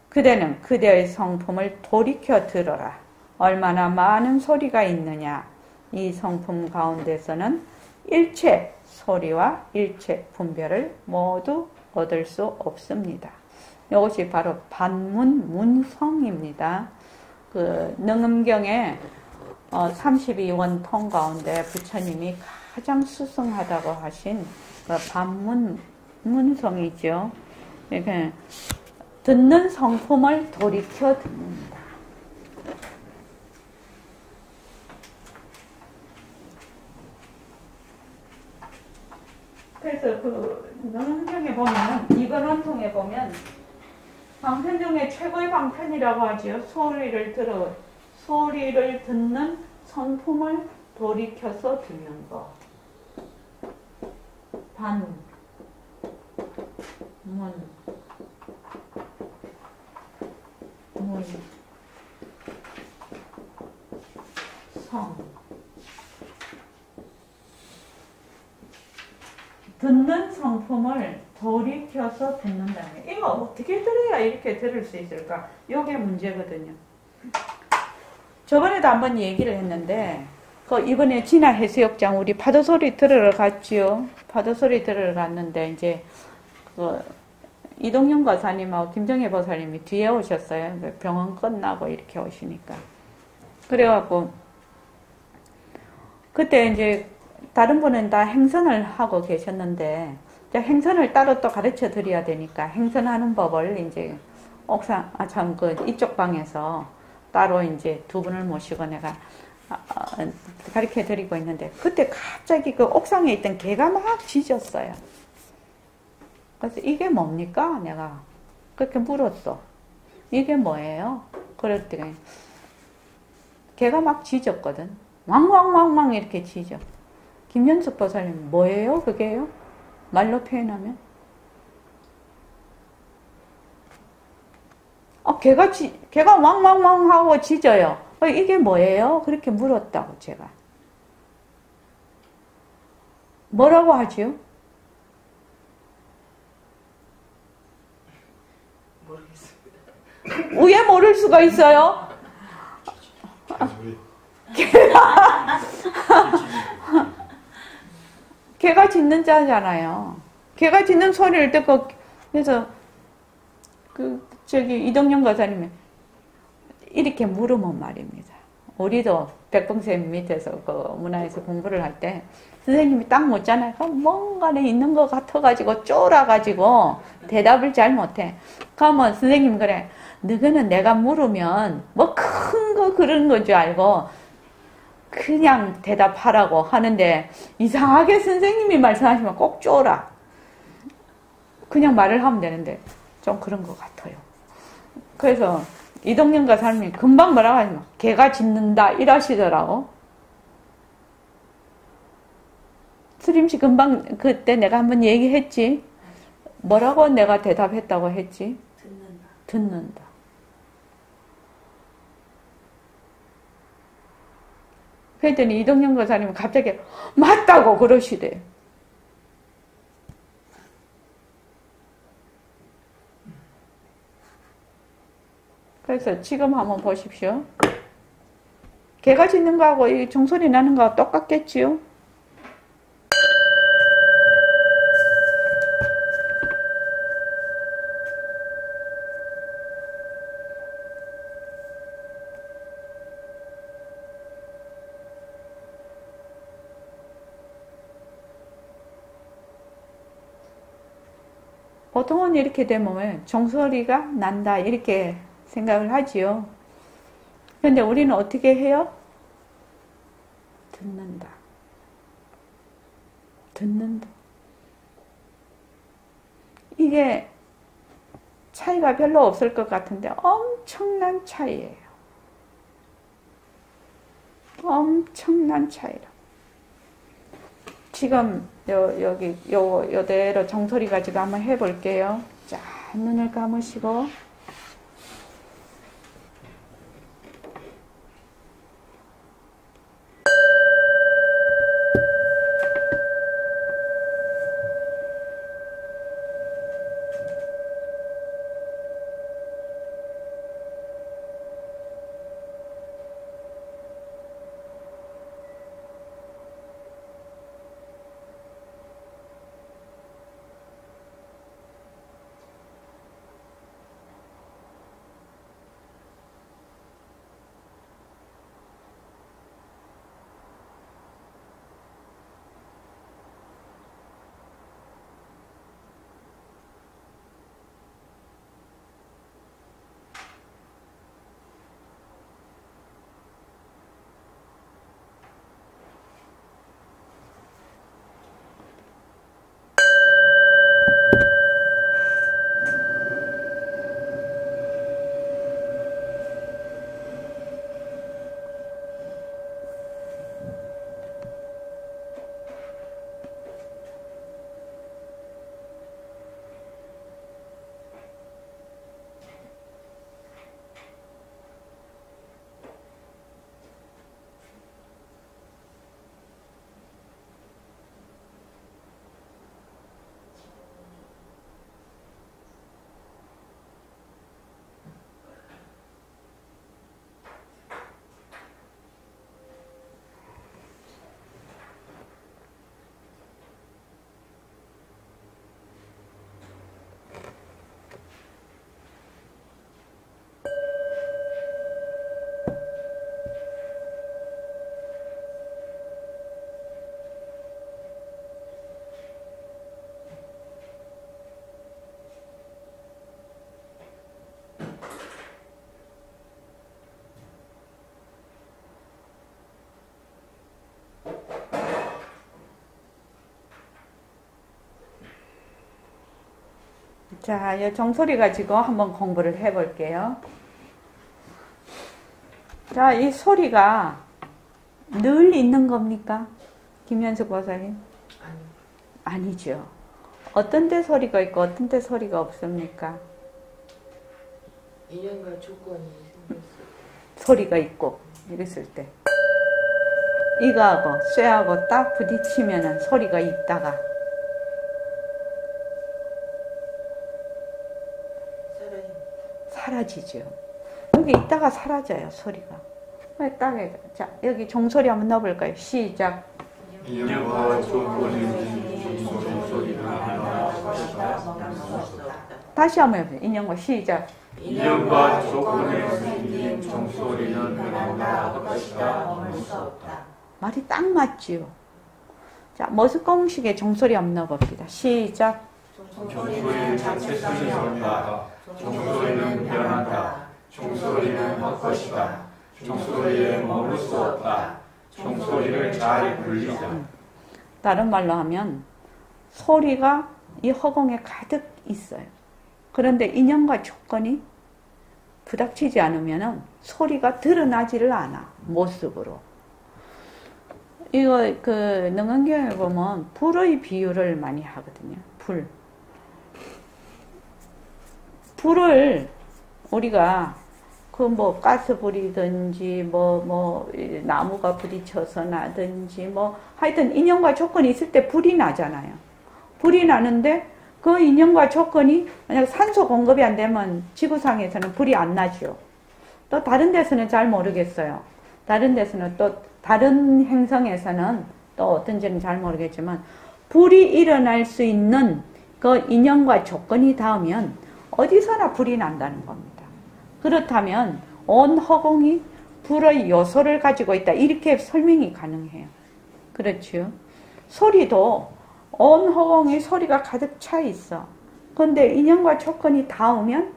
그대는 그대의 성품을 돌이켜 들어라. 얼마나 많은 소리가 있느냐? 이 성품 가운데서는 일체 소리와 일체 분별을 모두 얻을 수 없습니다. 이것이 바로 반문문성입니다. 그 능음경에 32원 통 가운데 부처님이 가장 수승하다고 하신 그 반문문성이죠. 이렇게 듣는 성품을 돌이켜 듣는다. 그래서 그 능음경에 보면 이번 통에 보면 방편 중에 최고의 방편이라고 하지요. 소리를 듣는 성품을 돌이켜서 듣는 것. 성. 듣는 성품을 돌이켜서 듣는다는 게, 이거 어떻게 들어야 이렇게 들을 수 있을까? 이게 문제거든요. 저번에도 한번 얘기를 했는데, 이번에 진화 해수욕장 우리 파도소리 들으러 갔지요. 파도소리 들으러 갔는데, 이제, 이동영 과사님하고 김정혜 보살님이 뒤에 오셨어요. 병원 끝나고 이렇게 오시니까. 그래갖고, 그때 이제, 다른 분은 다 행선을 하고 계셨는데, 행선을 따로 또 가르쳐 드려야 되니까, 행선하는 법을 이제, 이쪽 방에서 따로 이제 두 분을 모시고 내가 가르쳐 드리고 있는데, 그때 갑자기 그 옥상에 있던 개가 막 짖었어요. 그래서 이게 뭡니까? 내가 그렇게 물었어. 이게 뭐예요? 그랬더니, 개가 막 짖었거든. 왕왕왕왕 이렇게 짖어. 김현숙 보살님, 뭐예요? 그게요? 말로 표현하면? 개가 왕왕왕 하고 짖어요. 이게 뭐예요? 그렇게 물었다고, 제가. 뭐라고 하지요? 모르겠습니다. 왜 모를 수가 있어요? 개가 짖는 자잖아요. 개가 짖는 소리를 듣고, 그래서, 이동영 과사님이 이렇게 물으면 말입니다. 우리도 백봉쌤 밑에서 문화에서 공부를 할 때, 선생님이 딱 묻잖아요. 뭔가에 있는 것 같아가지고, 쫄아가지고, 대답을 잘 못해. 그러면 선생님 그래, 너는 내가 물으면, 큰 거 그런 거 줄 알고, 그냥 대답하라고 하는데 이상하게 선생님이 말씀하시면 꼭 쫄아. 그냥 말을 하면 되는데 좀 그런 것 같아요. 그래서 이동영과 사람이 금방 뭐라고 하지만 개가 짖는다 이러시더라고. 수림씨 금방 그때 내가 한번 얘기했지. 뭐라고 내가 대답했다고 했지? 듣는다. 그랬더니 이동영 거사님은 갑자기 맞다고 그러시대. 그래서 지금 한번 보십시오. 개가 짖는 거하고 이 종소리 나는 거하고 똑같겠지요? 보통은 이렇게 되면 왜 종소리가 난다 이렇게 생각을 하지요. 그런데 우리는 어떻게 해요? 듣는다. 듣는다. 이게 차이가 별로 없을 것 같은데 엄청난 차이예요. 엄청난 차이라. 지금 여기 요대로 정소리 가지고 한번 해볼게요. 자, 눈을 감으시고 자, 이 정소리 가지고 한번 공부를 해볼게요. 자, 이 소리가 늘 있는 겁니까? 김현숙 박사님? 아니죠. 어떤 데 소리가 있고 어떤 데 소리가 없습니까? 인연과 조건이 생겼을 때. 소리가 있고 이랬을 때 이거하고 쇠하고 딱 부딪히면 소리가 있다가 사라지죠. 여기 있다가 사라져요, 소리가. 딱, 자, 여기 종소리 한번 넣어볼까요? 시작. 인연과 조건이 종소리를 하나 다시 한번 해보세요. 인연과 시작. 인연과 조건에 생긴 종소리는 변한다 것이다 머물 수 없다. 말이 딱 맞지요. 자, 머스공식의 종소리 한번 넣어봅시다. 시작. 종소리는 자체성이 없다. 종소리는 변한다. 종소리는 헛것이다. 종소리에 머물 수 없다. 종소리를 잘 분리자. 다른 말로 하면 소리가 이 허공에 가득 있어요. 그런데 인연과 조건이 부닥치지 않으면 소리가 드러나지를 않아. 모습으로. 이거 능언경에 보면 불의 비유를 많이 하거든요. 불을 우리가 가스불이든지 나무가 부딪혀서 나든지 하여튼 인연과 조건이 있을 때 불이 나잖아요. 불이 나는데 그 인연과 조건이 만약 산소 공급이 안 되면 지구상에서는 불이 안 나죠. 또 다른 데서는 잘 모르겠어요. 다른 데서는 또 다른 행성에서는 또 어떤지는 잘 모르겠지만 불이 일어날 수 있는 그 인연과 조건이 닿으면 어디서나 불이 난다는 겁니다. 그렇다면 온 허공이 불의 요소를 가지고 있다. 이렇게 설명이 가능해요. 그렇죠? 소리도 온 허공에 소리가 가득 차 있어. 근데 인연과 조건이 닿으면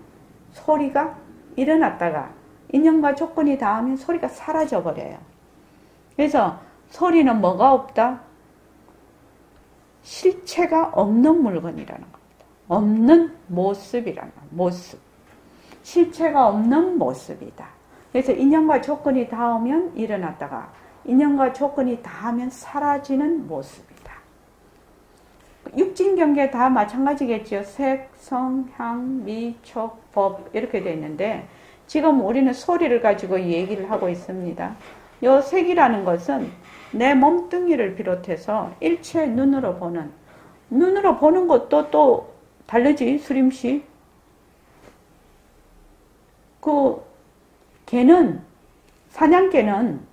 소리가 일어났다가 인연과 조건이 닿으면 소리가 사라져 버려요. 그래서 소리는 뭐가 없다? 실체가 없는 물건이라는 겁니다. 없는 모습이라는 거예요. 모습. 실체가 없는 모습이다. 그래서 인연과 조건이 닿으면 일어났다가 인연과 조건이 닿으면 사라지는 모습이다. 육진 경계 다 마찬가지겠죠. 색, 성, 향, 미, 촉, 법 이렇게 되어 있는데 지금 우리는 소리를 가지고 얘기를 하고 있습니다. 이 색이라는 것은 내 몸뚱이를 비롯해서 일체 눈으로 보는 것도 또 다르지, 수림씨?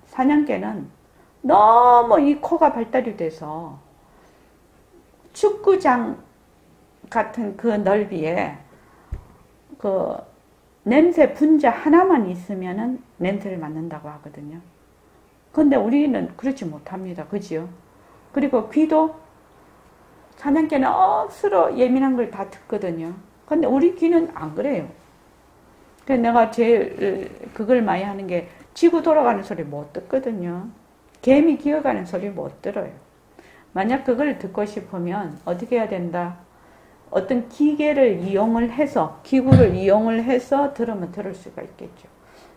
사냥개는 너무 이 코가 발달이 돼서 축구장 같은 그 넓이에 그 냄새 분자 하나만 있으면은 냄새를 맡는다고 하거든요. 근데 우리는 그렇지 못합니다. 그지요? 그리고 귀도 사냥개는 억수로 예민한 걸 다 듣거든요. 근데 우리 귀는 안 그래요. 그래서 내가 제일 그걸 많이 하는 게 지구 돌아가는 소리 못 듣거든요. 개미 기어가는 소리 못 들어요. 만약 그걸 듣고 싶으면 어떻게 해야 된다? 어떤 기계를 이용을 해서, 기구를 이용을 해서 들으면 들을 수가 있겠죠.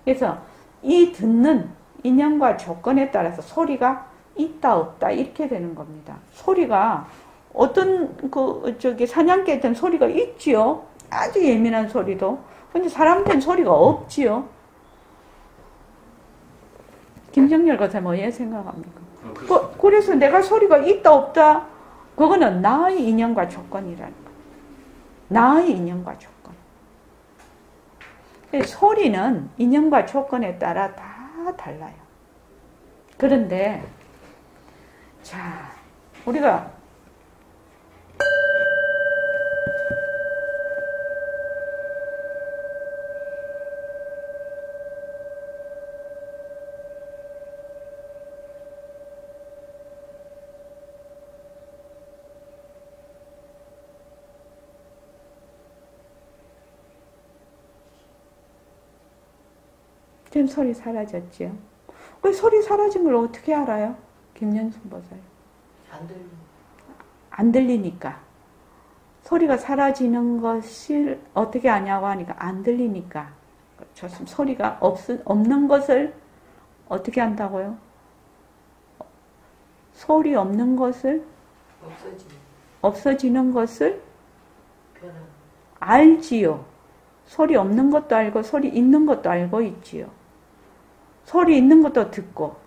그래서 이 듣는 인연과 조건에 따라서 소리가 있다 없다 이렇게 되는 겁니다. 소리가 어떤 사냥개한테는 소리가 있지요. 아주 예민한 소리도. 근데 사람한테는 소리가 없지요. 김정렬 교사 뭐에 생각합니까? 그래서 내가 소리가 있다 없다 그거는 나의 인연과 조건이라는 거예요. 나의 인연과 조건. 소리는 인연과 조건에 따라 다 달라요. 그런데 자, 우리가 지금 소리 사라졌지요? 그 소리 사라진 걸 어떻게 알아요? 김연순 보세요. 안 들리니까. 소리가 사라지는 것을 어떻게 아냐고 하니까 안 들리니까. 좋습니다. 소리가 없는 것을 어떻게 한다고요? 소리 없는 것을 없어지는 것을 알지요. 소리 없는 것도 알고 소리 있는 것도 알고 있지요. 소리 있는 것도 듣고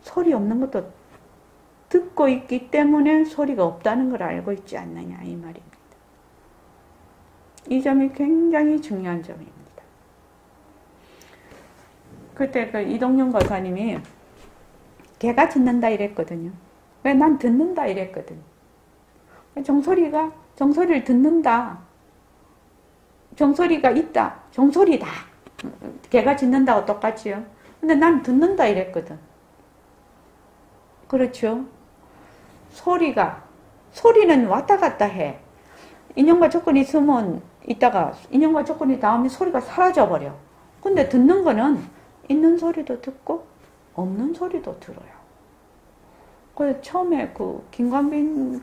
소리 없는 것도 듣고 있기 때문에 소리가 없다는 걸 알고 있지 않느냐 이 말입니다. 이 점이 굉장히 중요한 점입니다. 그때 그 이동영 거사님이 개가 짖는다 이랬거든요. 왜 난 듣는다 이랬거든. 정소리를 듣는다. 정소리가 있다. 정소리다. 개가 짖는다고 똑같지요. 근데 난 듣는다 이랬거든. 그렇죠? 소리는 왔다 갔다 해. 인연과 조건이 있으면 있다가 인연과 조건이 닿으면 소리가 사라져버려. 근데 듣는 거는 있는 소리도 듣고 없는 소리도 들어요. 그래서 처음에 김광빈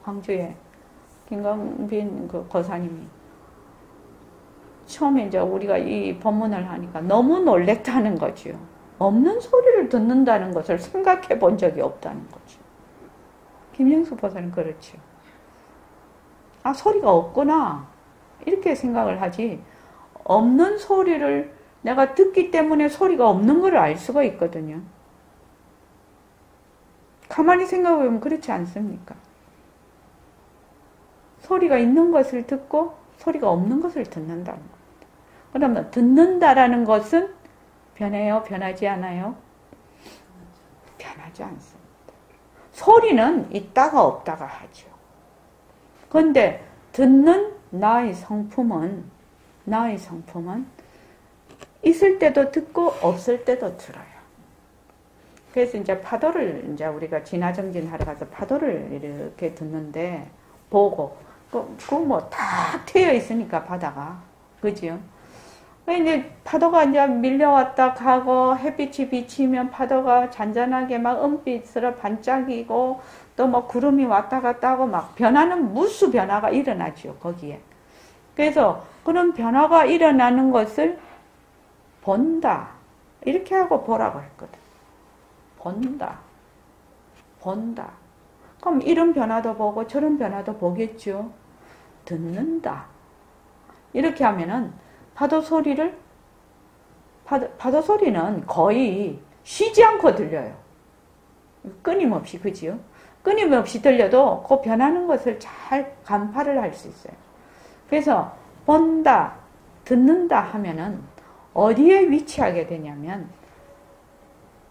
광주에 김광빈 거사님이 처음에 이제 우리가 이 법문을 하니까 너무 놀랬다는 거죠. 없는 소리를 듣는다는 것을 생각해 본 적이 없다는 거죠. 김영수 보사는 그렇죠. 아, 소리가 없구나. 이렇게 생각을 하지. 없는 소리를 내가 듣기 때문에 소리가 없는 걸 알 수가 있거든요. 가만히 생각해보면 그렇지 않습니까? 소리가 있는 것을 듣고 소리가 없는 것을 듣는다는 겁니다. 그러면 듣는다라는 것은 변해요? 변하지 않아요? 변하지 않습니다. 소리는 있다가 없다가 하죠. 그런데 듣는 나의 성품은 있을 때도 듣고 없을 때도 들어요. 그래서 이제 파도를 이제 우리가 진화정진하러 가서 파도를 이렇게 듣는데 보고 뭐 탁 트여 있으니까 바다가. 그죠? 이제 파도가 이제 밀려왔다 가고 햇빛이 비치면 파도가 잔잔하게 막 은빛으로 반짝이고 또 뭐 구름이 왔다 갔다 하고 막 변하는 무수 변화가 일어나죠. 거기에. 그래서 그런 변화가 일어나는 것을 본다. 이렇게 하고 보라고 했거든. 본다. 본다. 그럼 이런 변화도 보고 저런 변화도 보겠죠. 듣는다. 이렇게 하면은 파도 소리는 거의 쉬지 않고 들려요. 끊임없이, 그지요? 끊임없이 들려도 그 변하는 것을 잘 간파를 할 수 있어요. 그래서 본다, 듣는다 하면은 어디에 위치하게 되냐면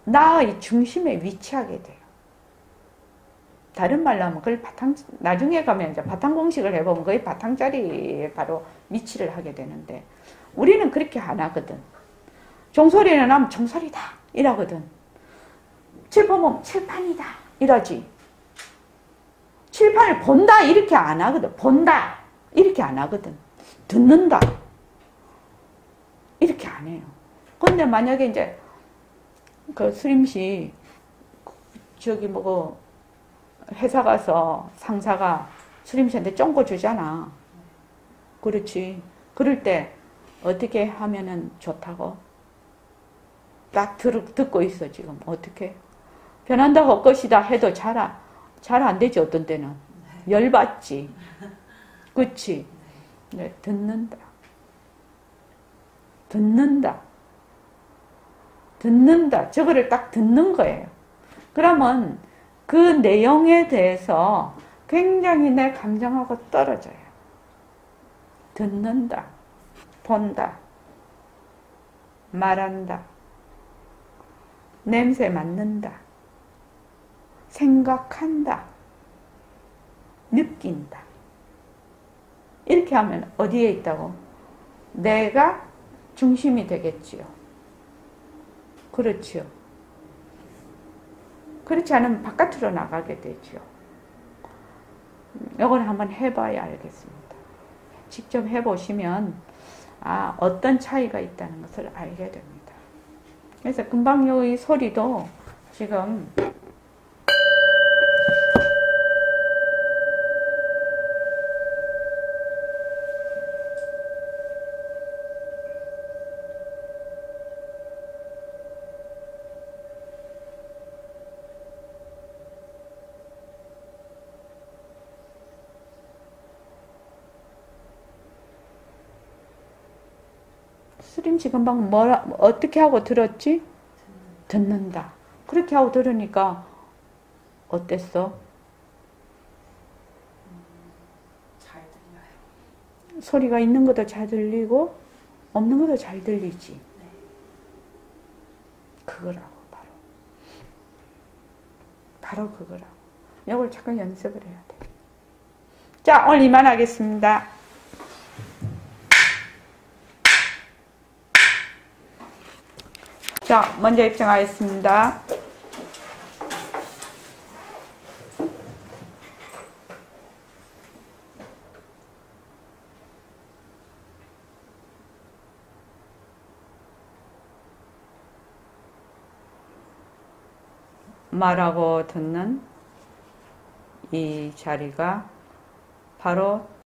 나의 중심에 위치하게 돼요. 다른 말로 하면 그걸 나중에 가면 이제 바탕 공식을 해보면 거의 바탕 자리에 바로 위치를 하게 되는데 우리는 그렇게 안 하거든. 종소리는 하면 종소리다 이러거든. 칠판은 칠판이다 이러지. 칠판을 본다 이렇게 안 하거든. 본다 이렇게 안 하거든. 듣는다 이렇게 안 해요. 근데 만약에 이제 그 수림씨 저기 뭐고 회사 가서 상사가 수림씨한테 쫑고 주잖아. 그렇지. 그럴 때 어떻게 하면은 좋다고? 딱 듣고 있어 지금. 어떻게? 변한다고 할 것이다 해도 잘 안 되지 어떤 때는. 열받지. 그치? 네, 듣는다. 듣는다. 듣는다. 저거를 딱 듣는 거예요. 그러면 그 내용에 대해서 굉장히 내 감정하고 떨어져요. 듣는다. 본다. 말한다. 냄새 맡는다. 생각한다. 느낀다. 이렇게 하면 어디에 있다고? 내가 중심이 되겠지요. 그렇지요. 그렇지 않으면 바깥으로 나가게 되죠. 이건 한번 해봐야 알겠습니다. 직접 해보시면 어떤 차이가 있다는 것을 알게 됩니다. 그래서 금방 이 소리도 지금 수림씨 금방 어떻게 하고 들었지? 듣는다. 그렇게 하고 들으니까 어땠어? 잘 들려요. 소리가 있는 것도 잘 들리고 없는 것도 잘 들리지. 네. 그거라고 바로 그거라고. 이걸 잠깐 연습을 해야 돼. 자, 오늘 이만하겠습니다. 자, 먼저 입장하겠습니다. 말하고 듣는 이 자리가 바로